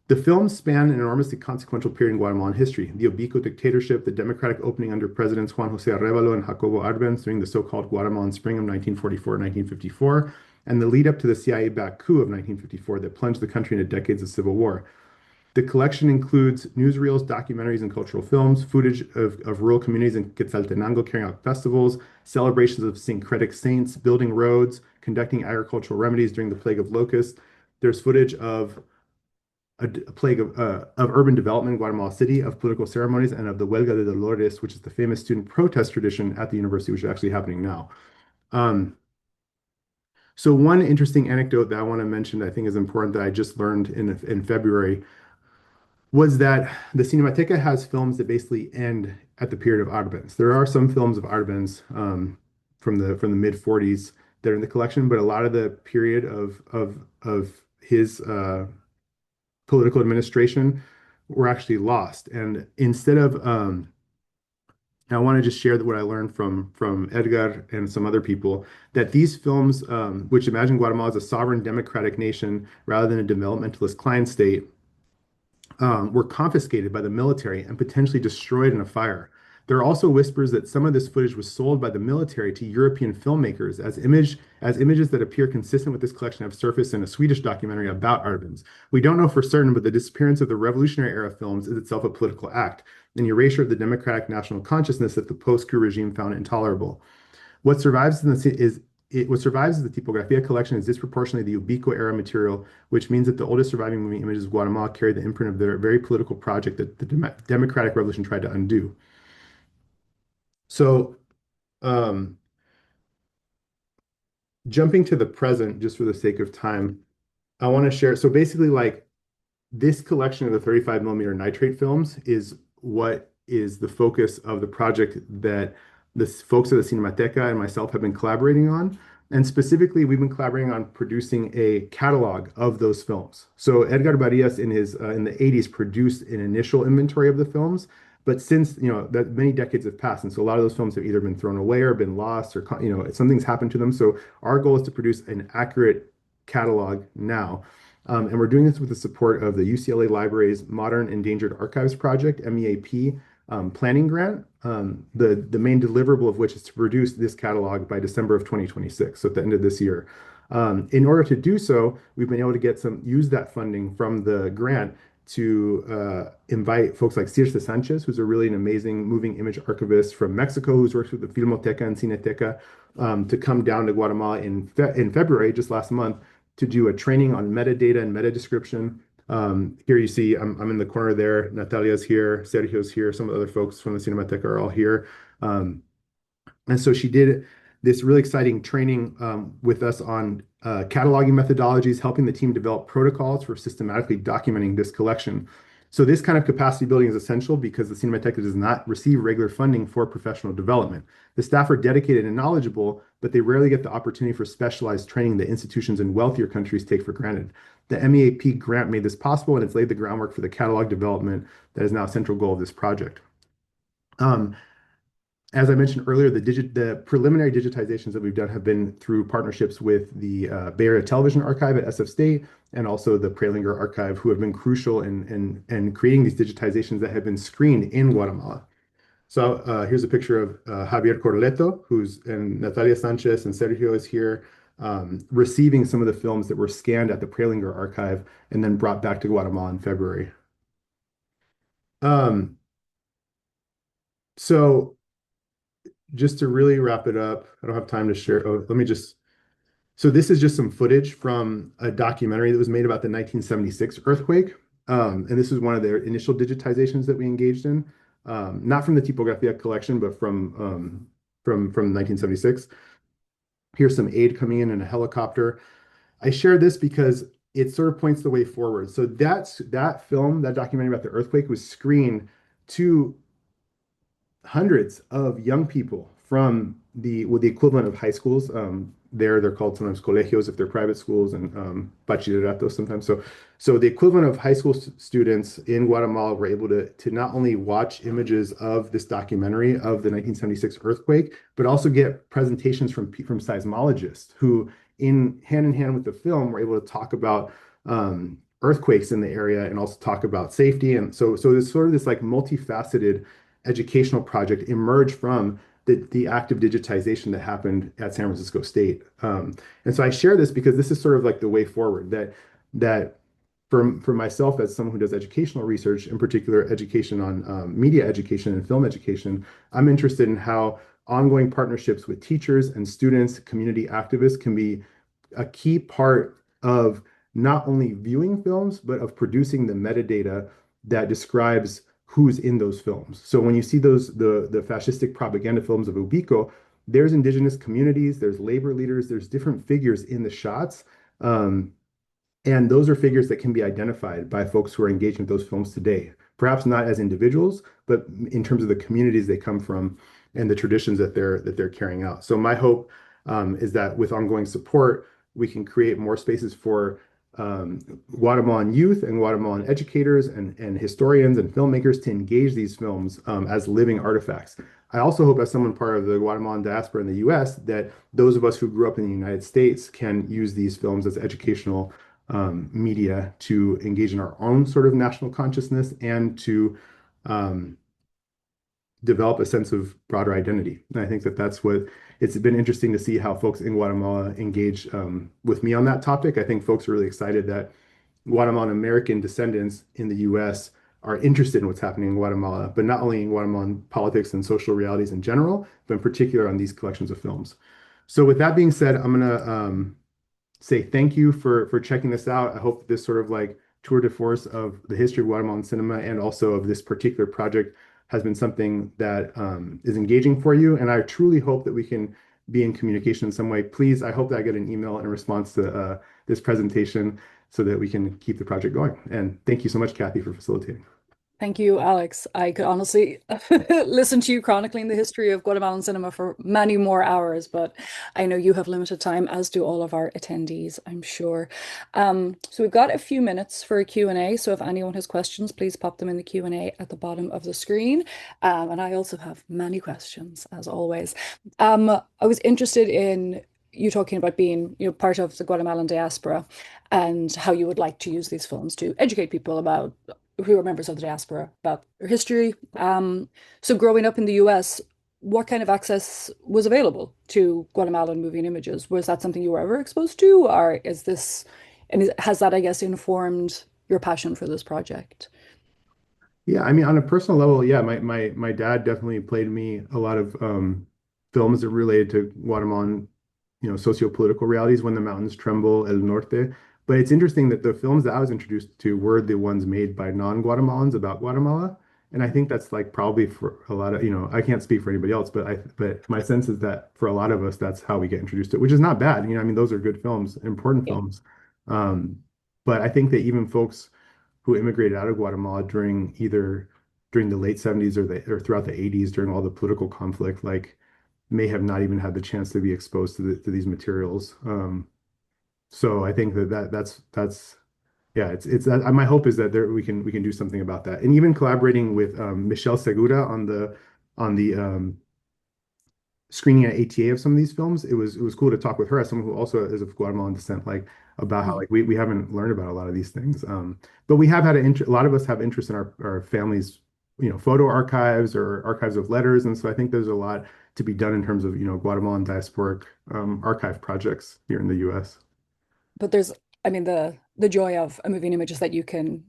The films span an enormously consequential period in Guatemalan history: the Ubico dictatorship, the democratic opening under Presidents Juan José Arevalo and Jacobo Arbenz during the so-called Guatemalan Spring of 1944-1954, and the lead up to the CIA-backed coup of 1954 that plunged the country into decades of civil war. The collection includes newsreels, documentaries, and cultural films, footage of rural communities in Quetzaltenango carrying out festivals, celebrations of syncretic saints, building roads, conducting agricultural remedies during the plague of locusts. There's footage of a plague of urban development in Guatemala City, of political ceremonies, and of the Huelga de Dolores, which is the famous student protest tradition at the university, which is actually happening now. So one interesting anecdote that I want to mention that I think is important that I just learned in February was that the Cinemateca has films that basically end at the period of Arbenz. There are some films of Arbenz from the mid 40s that are in the collection, but a lot of the period of his political administration were actually lost. And instead of I want to just share what I learned from Edgar and some other people, that these films, which imagine Guatemala as a sovereign democratic nation rather than a developmentalist client state, were confiscated by the military and potentially destroyed in a fire. There are also whispers that some of this footage was sold by the military to European filmmakers as images that appear consistent with this collection have surfaced in a Swedish documentary about Arbenz. We don't know for certain, but the disappearance of the revolutionary era films is itself a political act, an erasure of the democratic national consciousness that the post-coup regime found intolerable. What survives what survives is the Tipografía collection is disproportionately the Ubico era material, which means that the oldest surviving moving images of Guatemala carry the imprint of their very political project that the democratic revolution tried to undo. So, um, jumping to the present, just for the sake of time, I want to share. So basically, like this collection of the 35 millimeter nitrate films is what is the focus of the project that the folks at the Cinemateca and myself have been collaborating on. And specifically, we've been collaborating on producing a catalog of those films. So Edgar Barrias in the 80s produced an initial inventory of the films, but since that many decades have passed, and so a lot of those films have either been thrown away or been lost, or something's happened to them. So our goal is to produce an accurate catalog now. And we're doing this with the support of the UCLA Library's Modern Endangered Archives Project, MEAP, planning grant, the main deliverable of which is to produce this catalog by December of 2026, so at the end of this year. In order to do so, we've been able to use that funding from the grant to invite folks like Circe Sanchez, who's an amazing moving image archivist from Mexico, who's worked with the Filmoteca and Cineteca, to come down to Guatemala in February, just last month, to do a training on metadata and meta description. Here you see, I'm in the corner there. Natalia's here, Sergio's here, some of the other folks from the Cinemateca are all here. And so she did this really exciting training with us on cataloging methodologies, helping the team develop protocols for systematically documenting this collection. So this kind of capacity building is essential because the Cinemateca does not receive regular funding for professional development. The staff are dedicated and knowledgeable, but they rarely get the opportunity for specialized training that institutions in wealthier countries take for granted. The MEAP grant made this possible, and it's laid the groundwork for the catalog development that is now a central goal of this project. As I mentioned earlier, the preliminary digitizations that we've done have been through partnerships with the Bay Area Television Archive at SF State and also the Prelinger Archive, who have been crucial in creating these digitizations that have been screened in Guatemala. So here's a picture of Javier Corleto, and Natalia Sanchez and Sergio is here, receiving some of the films that were scanned at the Prelinger Archive and then brought back to Guatemala in February. So just to really wrap it up, I don't have time to share. So this is just some footage from a documentary that was made about the 1976 earthquake. And this is one of their initial digitizations that we engaged in, not from the Tipografía collection, but from 1976. Here's some aid coming in a helicopter. I share this because it sort of points the way forward. So that film, that documentary about the earthquake, was screened to hundreds of young people from the equivalent of high schools. They're called sometimes colegios if they're private schools, and bachilleratos sometimes. So the equivalent of high school students in Guatemala were able to not only watch images of this documentary of the 1976 earthquake, but also get presentations from seismologists who, in hand with the film, were able to talk about earthquakes in the area and also talk about safety. And so there's sort of this like multifaceted educational project emerged from the active digitization that happened at San Francisco State. And so I share this because this is sort of like the way forward, that for myself as someone who does educational research, in particular education on media education and film education, I'm interested in how ongoing partnerships with teachers and students, community activists can be a key part of not only viewing films, but of producing the metadata that describes who's in those films. So when you see the fascistic propaganda films of Ubico, there's indigenous communities, there's labor leaders, there's different figures in the shots. And those are figures that can be identified by folks who are engaging with those films today. Perhaps not as individuals, but in terms of the communities they come from and the traditions that they're carrying out. So my hope is that with ongoing support, we can create more spaces for Guatemalan youth and Guatemalan educators and historians and filmmakers to engage these films as living artifacts. I also hope, as someone part of the Guatemalan diaspora in the US, that those of us who grew up in the United States can use these films as educational media to engage in our own sort of national consciousness and to develop a sense of broader identity. And I think that that's what it's been interesting to see how folks in Guatemala engage with me on that topic. I think folks are really excited that Guatemalan American descendants in the US are interested in what's happening in Guatemala, but not only in Guatemalan politics and social realities in general, but in particular on these collections of films. So with that being said, I'm gonna say thank you for checking this out. I hope this sort of like tour de force of the history of Guatemalan cinema and also of this particular project has been something that is engaging for you. And I truly hope that we can be in communication in some way. Please, I hope that I get an email in response to this presentation so that we can keep the project going. And thank you so much, Kathy, for facilitating. Thank you, Alex. I could honestly listen to you chronicling the history of Guatemalan cinema for many more hours, but I know you have limited time, as do all of our attendees, I'm sure. So we've got a few minutes for a Q&A. So if anyone has questions, please pop them in the Q&A at the bottom of the screen. And I also have many questions, as always. I was interested in you talking about being, part of the Guatemalan diaspora and how you would like to use these films to educate people about who are members of the diaspora about their history. So growing up in the US, what kind of access was available to Guatemalan movie and images? Was that something you were ever exposed to, or has that, I guess, informed your passion for this project? Yeah, I mean, on a personal level, yeah, my dad definitely played me a lot of films that related to Guatemalan, socio-political realities, When the Mountains Tremble, El Norte. But it's interesting that the films that I was introduced to were the ones made by non-Guatemalans about Guatemala. And I think that's like probably for a lot of, I can't speak for anybody else, but my sense is that for a lot of us, that's how we get introduced to it, which is not bad. I mean, those are good films, important Yeah. films. Um, but I think that even folks who immigrated out of Guatemala during the late 70s or throughout the 80s during all the political conflict, like may have not even had the chance to be exposed to these materials. So I think that's yeah, it's my hope is that we can do something about that, and even collaborating with Michelle Segura on the screening at ATA of some of these films. It was cool to talk with her as someone who also is of Guatemalan descent, like about how Mhm. like we haven't learned about a lot of these things. But we have had a lot of us have interest in our families, photo archives or archives of letters, and so I think there's a lot to be done in terms of Guatemalan diasporic archive projects here in the U.S. But there's, I mean, the joy of a moving image is that you can,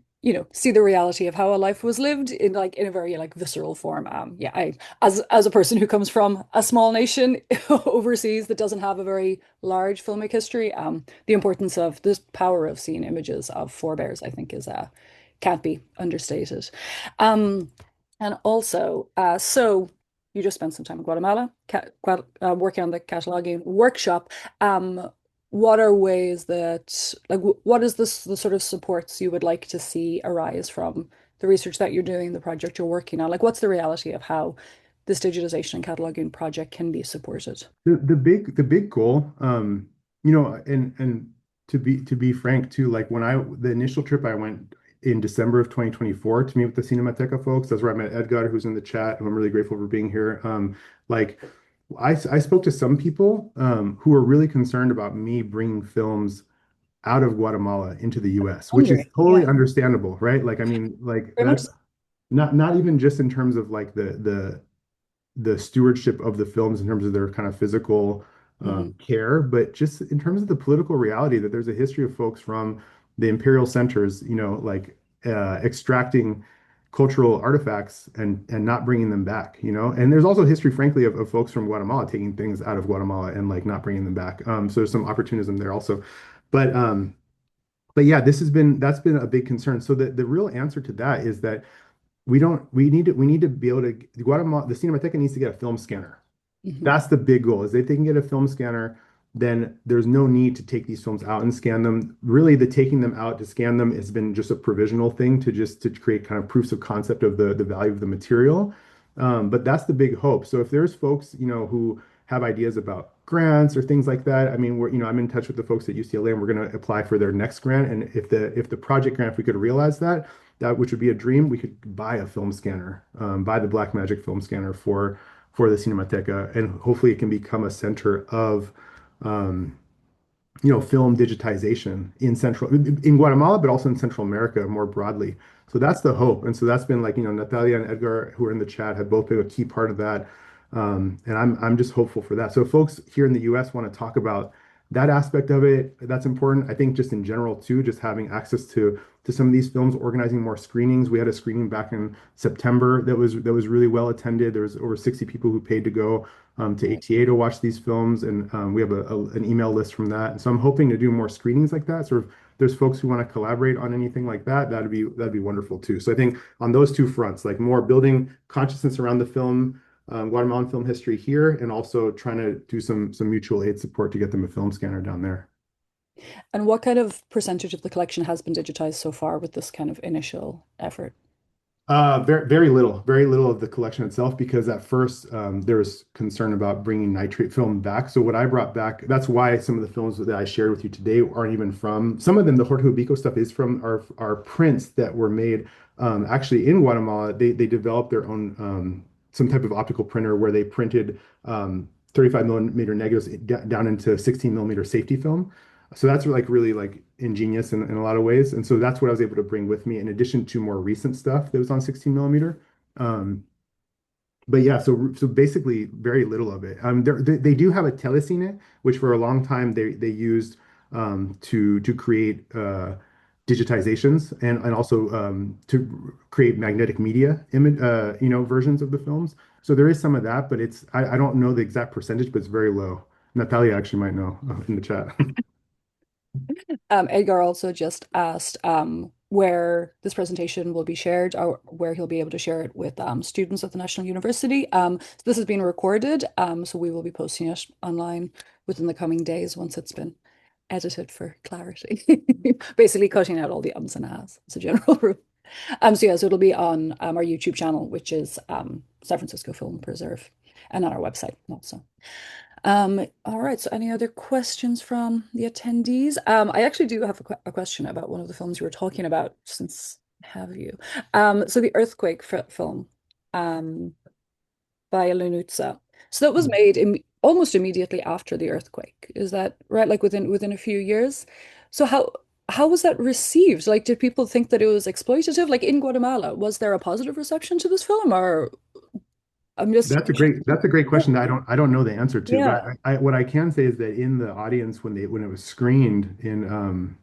see the reality of how a life was lived in a very like visceral form. Yeah, as a person who comes from a small nation overseas that doesn't have a very large filmic history, the importance of this power of seeing images of forebears, I think, is can't be understated. Um, and also, so you just spent some time in Guatemala, working on the cataloging workshop. What are ways that, like, what is this the sort of supports you would like to see arise from the research that you're doing, the project you're working on? Like, what's the reality of how this digitization and cataloging project can be supported? The big goal, and to be frank too, like the initial trip I went in December of 2024 to meet with the Cinemateca folks, that's where I met Edgar, who's in the chat, who I'm really grateful for being here. Like I spoke to some people who were really concerned about me bringing films out of Guatemala into the US, which is Wondering, totally yeah, understandable, right? Like I mean, like very much that's so. not even just in terms of like the stewardship of the films in terms of their kind of physical Hmm. care, but just in terms of the political reality that there's a history of folks from the imperial centers, like extracting cultural artifacts and not bringing them back, and there's also history, frankly, of folks from Guatemala taking things out of Guatemala and like not bringing them back. So there's some opportunism there also, but yeah, that's been a big concern. So the real answer to that is that we need to be able to Guatemala, the Cinemateca needs to get a film scanner. Hmm. That's the big goal, is if they can get a film scanner, then there's no need to take these films out and scan them. Really, the taking them out to scan them has been just a provisional thing to create kind of proofs of concept of the value of the material. But that's the big hope. So if there's folks, who have ideas about grants or things like that, I mean, I'm in touch with the folks at UCLA, and we're going to apply for their next grant. And if the project grant, if we could realize that which would be a dream, we could buy a film scanner, buy the Blackmagic film scanner for the Cinemateca, and hopefully it can become a center of film digitization in Guatemala, but also in Central America more broadly. So that's the hope. And so that's been like, Natalia and Edgar, who are in the chat, have both been a key part of that. And I'm just hopeful for that. So if folks here in the US want to talk about that aspect of it, that's important. I think just in general too, just having access to some of these films, organizing more screenings. We had a screening back in September that was really well attended. There was over 60 people who paid to go to ATA to watch these films, and we have an email list from that. And so I'm hoping to do more screenings like that. Sort of, there's folks who want to collaborate on anything like that. That'd be wonderful too. So I think on those two fronts, like more building consciousness around the film, Guatemalan film history here, and also trying to do some mutual aid support to get them a film scanner down there. And what kind of percentage of the collection has been digitized so far with this kind of initial effort? Very little of the collection itself, because at first there was concern about bringing nitrate film back. So what I brought back, that's why some of the films that I shared with you today aren't even from, some of them, the Jorge Ubico stuff is from our prints that were made actually in Guatemala. They developed their own some type of optical printer where they printed 35 millimeter negatives down into 16 millimeter safety film. So that's like really like ingenious in a lot of ways. And so that's what I was able to bring with me in addition to more recent stuff that was on 16 millimeter. Um, but yeah, so basically very little of it. They do have a telecine, which for a long time they used to create digitizations and also to create magnetic media image versions of the films. So there is some of that, but I don't know the exact percentage, but it's very low. Natalia actually might know in the chat. Edgar also just asked where this presentation will be shared or where he'll be able to share it with students at the National University. So this has been recorded, so we will be posting it online within the coming days once it's been edited for clarity. Basically cutting out all the ums and ahs as a general rule. So it'll be on our YouTube channel, which is San Francisco Film Preserve, and on our website also. All right, so any other questions from the attendees? I actually do have a question about one of the films you were talking about, since I have you. So the Earthquake film by Lenutza. So that was made almost immediately after the earthquake. Is that right? Like within a few years. So how was that received? Like, did people think that it was exploitative? Like in Guatemala, was there a positive reception to this film, or I'm just That's a great question that I don't know the answer to, but yeah. what I can say is that in the audience when it was screened in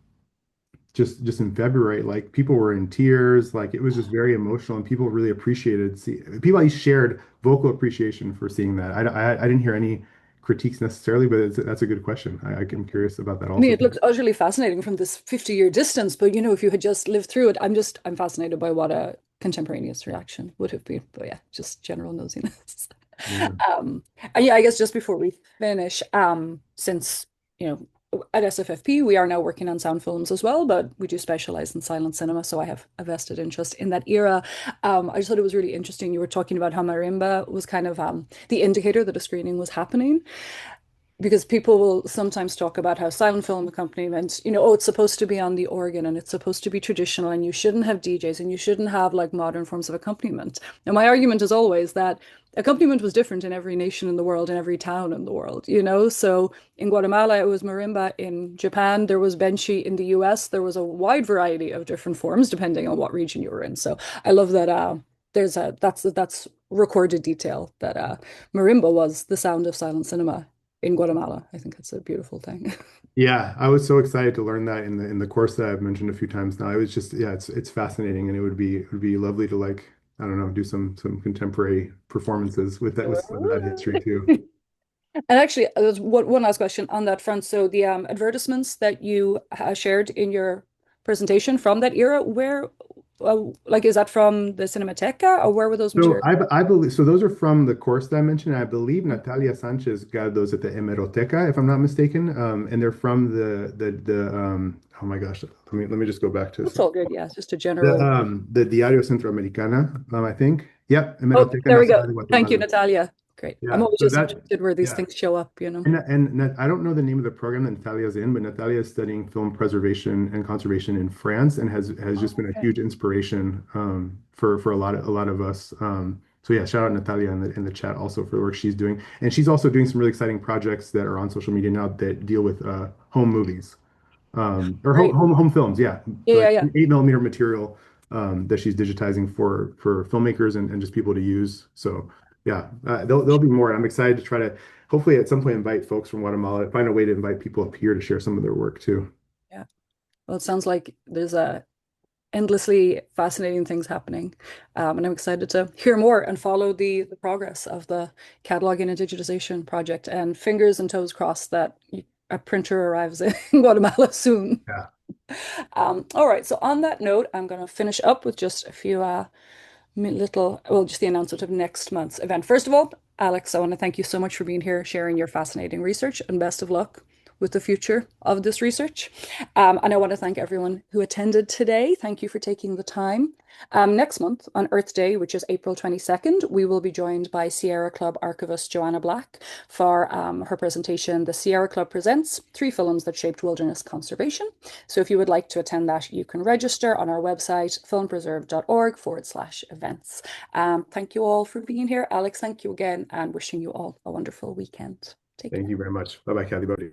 just in February, like people were in tears, like it was just very emotional, and people really appreciated people at least shared vocal appreciation for seeing that. I didn't hear any critiques necessarily, but that's a good question. I'm curious about that I mean, also. it looks utterly fascinating from this 50-year distance, but if you had just lived through it, I'm fascinated by what a contemporaneous reaction would have been. But yeah, just general nosiness. Yeah. And yeah, I guess just before we finish, since at SFFP we are now working on sound films as well, but we do specialize in silent cinema, so I have a vested interest in that era. I just thought it was really interesting. You were talking about how marimba was kind of the indicator that a screening was happening, because people will sometimes talk about how silent film accompaniment, oh, it's supposed to be on the organ and it's supposed to be traditional and you shouldn't have DJs and you shouldn't have like modern forms of accompaniment. And my argument is always that accompaniment was different in every nation in the world, in every town in the world, So in Guatemala, it was marimba. In Japan, there was benchi. In the US, there was a wide variety of different forms depending on what region you were in. So I love that that's recorded detail that marimba was the sound of silent cinema in Guatemala. I think that's a beautiful thing. Yeah, I was so excited to learn that in the course that I've mentioned a few times now. It was just, yeah, it's fascinating, and it would be lovely to, like, I don't know, do some contemporary performances with some of that history too. And actually, there's one last question on that front. So the advertisements that you shared in your presentation from that era, where, like, is that from the Cinemateca, or where were those So materials? I believe so. Those are from the course that I mentioned. I believe Natalia Sanchez got those at the Hemeroteca, if I'm not mistaken. And they're from the oh my gosh, let me just go back to That's this. all good. Yeah, it's just a The general. Diario Centroamericana, I think. Yep, Oh, Hemeroteca there we go. Nacional de Thank you, Guatemala. Natalia. Great. I'm Yeah, always so just that interested where these yeah. things show up. And I don't know the name of the program that Natalia's in, but Natalia is studying film preservation and conservation in France, and has just Oh, been a okay. huge inspiration for a lot of us. So yeah, shout out Natalia in the chat also for the work she's doing, and she's also doing some really exciting projects that are on social media now that deal with home movies or Great. home films. Yeah, Yeah, yeah, like yeah. 8 millimeter material. that she's digitizing for filmmakers and just people to use. So yeah, there'll be more. I'm excited to try to hopefully at some point invite folks from Guatemala, find a way to invite people up here to share some of their work too. Yeah. Well, it sounds like there's a endlessly fascinating things happening. And I'm excited to hear more and follow the progress of the cataloging and digitization project. And fingers and toes crossed that a printer arrives in Guatemala soon. Yeah. All right. So on that note, I'm going to finish up with just a few just the announcement of next month's event. First of all, Alex, I want to thank you so much for being here, sharing your fascinating research, and best of luck with the future of this research. And I want to thank everyone who attended today. Thank you for taking the time. Next month on Earth Day, which is April 22nd, we will be joined by Sierra Club archivist Joanna Black for her presentation, The Sierra Club Presents 3 Films That Shaped Wilderness Conservation. So if you would like to attend that, you can register on our website, filmpreserve.org/events. Thank you all for being here. Alex, thank you again, and wishing you all a wonderful weekend. Take care. Thank you very much. Bye-bye, Kathy. Bye.